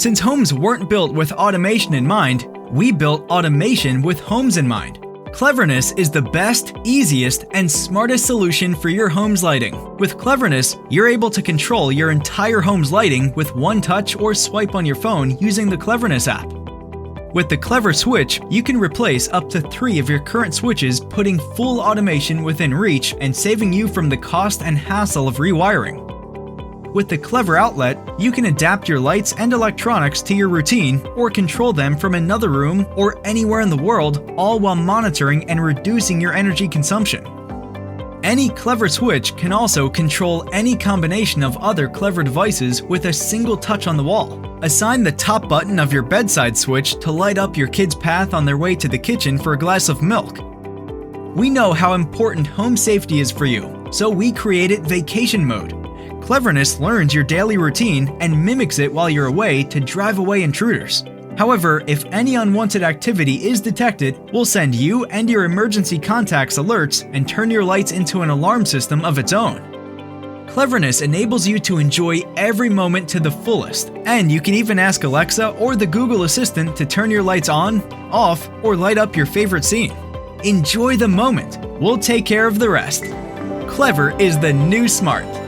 Since homes weren't built with automation in mind, we built automation with homes in mind. Kleverness is the best, easiest, and smartest solution for your home's lighting. With Kleverness, you're able to control your entire home's lighting with one touch or swipe on your phone using the Kleverness app. With the Clever Switch, you can replace up to 3 of your current switches, putting full automation within reach and saving you from the cost and hassle of rewiring. With the Clever Outlet, you can adapt your lights and electronics to your routine or control them from another room or anywhere in the world, all while monitoring and reducing your energy consumption. Any Clever Switch can also control any combination of other Clever devices with a single touch on the wall. Assign the top button of your bedside switch to light up your kid's path on their way to the kitchen for a glass of milk. We know how important home safety is for you, so we created Vacation Mode. Kleverness learns your daily routine and mimics it while you're away to drive away intruders. However, if any unwanted activity is detected, we'll send you and your emergency contacts alerts and turn your lights into an alarm system of its own. Kleverness enables you to enjoy every moment to the fullest, and you can even ask Alexa or the Google Assistant to turn your lights on, off, or light up your favorite scene. Enjoy the moment. We'll take care of the rest. Clever is the new smart.